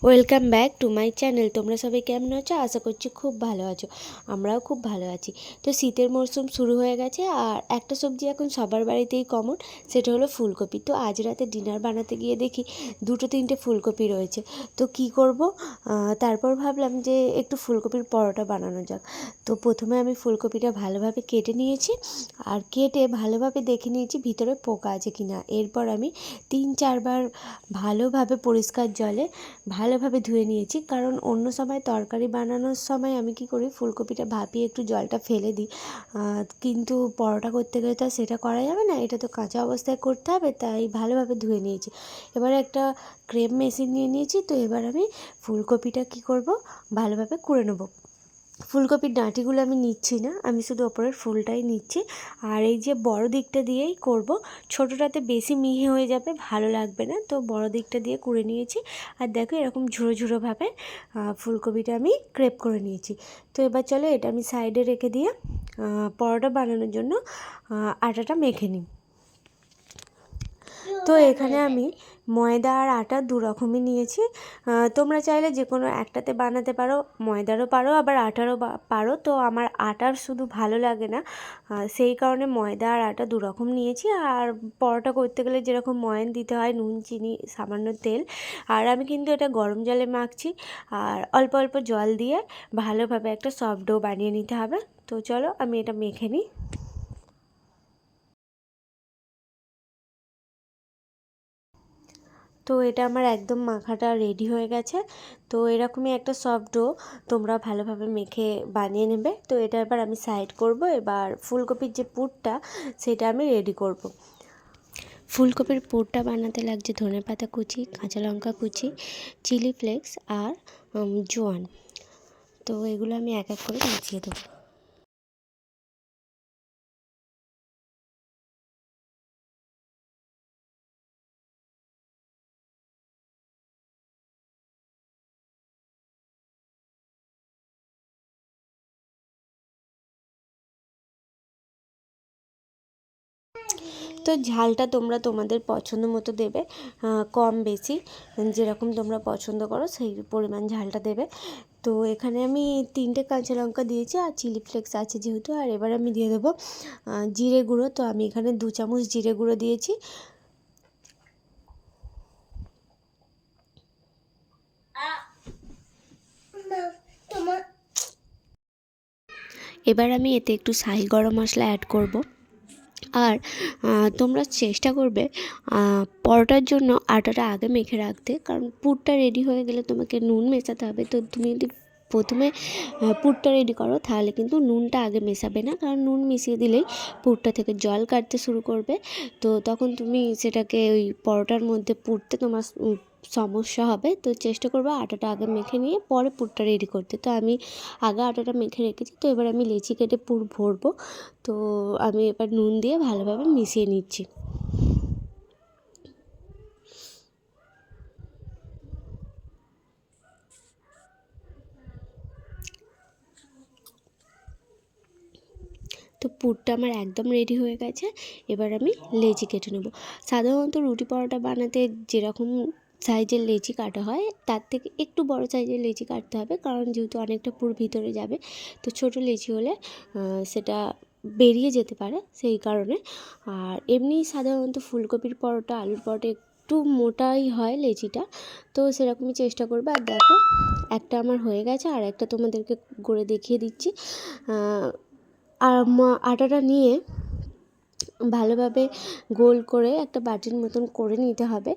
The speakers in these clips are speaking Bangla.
Welcome back to my channel. তোমরা সবাই কেমন আছো? আশা করছি খুব ভালো আছো। আমরাও খুব ভালো আছি। তো শীতের মরশুম শুরু হয়ে গেছে, আর একটা সবজি এখন সবার বাড়িতেই কমন, সেটা হলো ফুলকপি। তো আজ রাতে ডিনার বানাতে গিয়ে দেখি দুটো তিনটে ফুলকপি রয়েছে। তো কি করব? তারপর ভাবলাম যে একটু ফুলকপির পরোটা বানানো যাক। তো প্রথমে আমি ফুলকপিটা ভালোভাবে কেটে নিয়েছি, আর কেটে ভালোভাবে দেখে নিয়েছি ভিতরে পোকা আছে কিনা। এরপর আমি 3-4 বার ভালোভাবে পরিষ্কার জলে ভালোভাবে ধুয়ে নিয়েছি, কারণ অন্য সময় তরকারি বানানোর সময় আমি কি করি, ফুলকপিটা ভাপিয়ে একটু জলটা ফেলে দিই, কিন্তু পরোটা করতে গেলে তো আর সেটা করা যাবে না, এটা তো কাঁচা অবস্থায় করতে হবে, তাই ভালোভাবে ধুয়ে নিয়েছি। এবারে একটা ক্রেপ মেশিন নিয়ে নিয়েছি। তো এবার আমি ফুলকপিটা কি করব, ভালোভাবে কুড়ে নেবো। ফুলকপির ডাঁটিগুলো আমি নিচ্ছি না, আমি শুধু ওপরের ফুলটাই নিচ্ছি। আর এই যে বড় দিকটা দিয়েই করব, ছোটোটাতে বেশি মিহি হয়ে যাবে, ভালো লাগবে না, তো বড় দিকটা দিয়ে কুড়ে নিয়েছি। আর দেখো এরকম ঝুড়ো ঝুড়োভাবে ফুলকপিটা আমি ক্রেপ করে নিয়েছি। তো এবার চলো এটা আমি সাইডে রেখে দিয়ে পরোটা বানানোর জন্য আটাটা মেখে নিই। তো এখানে আমি ময়দা আর আটা দু রকমই নিয়েছি। তোমরা চাইলে যে কোনো একটাতে বানাতে পারো, ময়দারও পারো আবার আটারও পারো। তো আমার আটার শুধু ভালো লাগে না, সেই কারণে ময়দা আর আটা দু রকম নিয়েছি। আর পরোটা করতে গেলে যেরকম ময়ান দিতে হয়, নুন চিনি সামান্য তেল, আর আমি কিন্তু এটা গরম জলে মাখছি, আর অল্প অল্প জল দিয়ে ভালোভাবে একটা সফট ডো বানিয়ে নিতে হবে। তো চলো আমি এটা মেখে নিই। তো এটা আমার একদম মাখাটা রেডি হয়ে গেছে। তো এরকমই একটা সফট ডো তোমরা ভালোভাবে মেখে বানিয়ে নেবে। তো এটা এবার আমি সাইড করব। এবার ফুলকপির যে পুরটা সেটা আমি রেডি করব। ফুলকপির পুরটা বানাতে লাগছে ধনেপাতা কুচি, কাঁচা লঙ্কা কুচি, চিলি ফ্লেক্স আর জোয়ান। তো এগুলো আমি এক এক করে মিশিয়ে দেবো। তো ঝালটা তোমরা তোমাদের পছন্দ মতো দেবে, কম বেশি যেরকম তোমরা পছন্দ করো সেই পরিমাণ ঝালটা দেবে। তো এখানে আমি 3টে কাঁচা লঙ্কা দিয়েছি, আর চিলি ফ্লেক্স আছে যেহেতু। আর এবার আমি দিয়ে দেবো জিরে গুঁড়ো। তো আমি এখানে 2 চামচ জিরে গুঁড়ো দিয়েছি। এবার আমি এতে একটু শাহি গরম মশলা অ্যাড করব। আর তোমরা চেষ্টা করবে পরোটার জন্য আটাটা আগে মেখে রাখতে, কারণ পুরটা রেডি হয়ে গেলে তোমাকে নুন মেশাতে হবে। তো তুমি যদি প্রথমে পুরটা রেডি করো তাহলে কিন্তু নুনটা আগে মেশাবে না, কারণ নুন মিশিয়ে দিলেই পুরটা থেকে জল কাটতে শুরু করবে। তো তখন তুমি সেটাকে ওই পরোটার মধ্যে পুরতে তোমার সমস্যা হবে। তো চেষ্টা করবে আটাটা আগে মেখে নিয়ে পরে পুরটা রেডি করতে। তো আমি আগে আটাটা মেখে রেখেছি। তো এবার আমি লেচি কেটে পুর ভরবো। তো আমি এবার নুন দিয়ে ভালোভাবে মিশিয়ে নিচ্ছি। তো পুরটা আমার একদম রেডি হয়ে গেছে। এবার আমি লেচি কেটে নেব। সাধারণত রুটি পরোটা বানাতে যেরকম সাইজের লেচি কাটা হয় তার থেকে একটু বড় সাইজের লেচি কাটতে হবে, কারণ যেহেতু অনেকটা পুর ভিতরে যাবে। তো ছোট লেচি হলে সেটা বেরিয়ে যেতে পারে, সেই কারণে। আর এমনি সাধারণত ফুলকপির পরোটা, আলুর পরোটা একটু মোটাই হয় লেচিটা, তো সেরকমই চেষ্টা করবে। আর দেখো একটা আমার হয়ে গেছে, আর একটা তোমাদেরকে করে দেখিয়ে দিচ্ছি। আর আটাটা নিয়ে ভালোভাবে গোল করে একটা বাটির মতন করে নিতে হবে।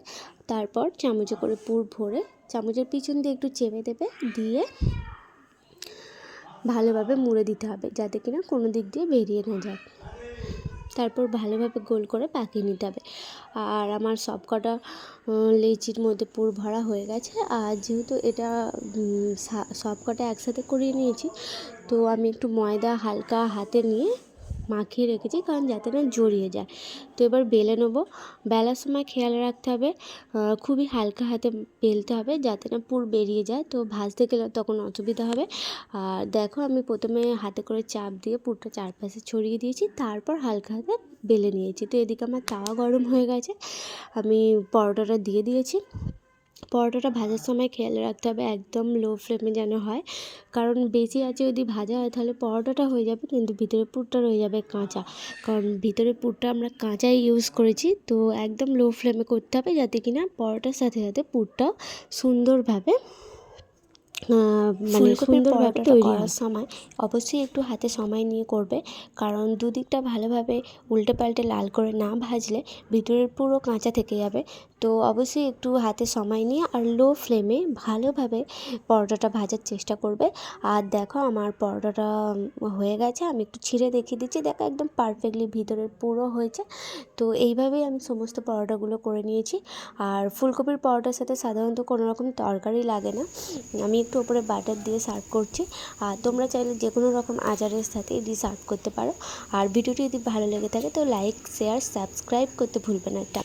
তারপর চামচে করে পুর ভরে চামচের পিছন দিয়ে একটু চেপে দেবে, দিয়ে ভালোভাবে মুড়ে দিতে হবে যাতে কিনা কোনো দিক দিয়ে বেরিয়ে না যায়। তারপর ভালোভাবে গোল করে পাকিয়ে নিতে হবে। আর আমার সব কটা লেচির মধ্যে পুর ভরা হয়ে গেছে। আর যেহেতু এটা সব কটা একসাথে করিয়ে নিয়েছি, তো আমি একটু ময়দা হালকা হাতে নিয়ে মাখিয়ে রেখেছি, কারণ যাতে না জড়িয়ে যায়। তো এবার বেলে নেবো। বেলার সময় খেয়াল রাখতে হবে খুবই হালকা হাতে বেলতে হবে, যাতে না পুর বেরিয়ে যায়, তো ভাজতে গেলে তখন অসুবিধা হবে। আর দেখো আমি প্রথমে হাতে করে চাপ দিয়ে পুরটা চারপাশে ছড়িয়ে দিয়েছি, তারপর হালকা হাতে বেলে নিয়েছি। তো এদিকে আমার তাওয়া গরম হয়ে গেছে, আমি পরোটাটা দিয়ে দিয়েছি। পরোটাটা ভাজার সময় খেয়াল রাখতে হবে একদম লো ফ্লেমে যেন হয়, কারণ বেশি আঁচে যদি ভাজা হয় তাহলে পরোটাটা হয়ে যাবে কিন্তু ভিতরের পুরটা রয়ে যাবে কাঁচা, কারণ ভিতরের পুরটা আমরা কাঁচাই ইউজ করেছি। তো একদম লো ফ্লেমে করতে হবে যাতে কিনা পরোটার সাথে সাথে পুরটাও সুন্দরভাবে মানে সুন্দরভাবে তৈরি করার সময় অবশ্যই একটু হাতে সময় নিয়ে করবে, কারণ দুদিকটা ভালোভাবে উল্টে পাল্টে লাল করে না ভাজলে ভিতরের পুরো কাঁচা থেকে যাবে। তো অবশ্যই একটু হাতে সময় নিয়ে আর লো ফ্লেমে ভালোভাবে পরোটাটা ভাজার চেষ্টা করবে। আর দেখো আমার পরোটাটা হয়ে গেছে, আমি একটু ছিঁড়ে দেখিয়ে দিচ্ছি, দেখো একদম পারফেক্টলি ভিতরের পুরো হয়েছে। তো এইভাবেই আমি সমস্ত পরোটাগুলো করে নিয়েছি। আর ফুলকপির পরোটার সাথে সাধারণত কোনো রকম তরকারি লাগে না, আমি একটু ওপরে বাটার দিয়ে সার্ভ করছি। আর তোমরা চাইলে যে কোনো রকম আচারের সাথে এটি সার্ভ করতে পারো। আর ভিডিওটি যদি ভালো লেগে থাকে তো লাইক শেয়ার সাবস্ক্রাইব করতে ভুলবে না।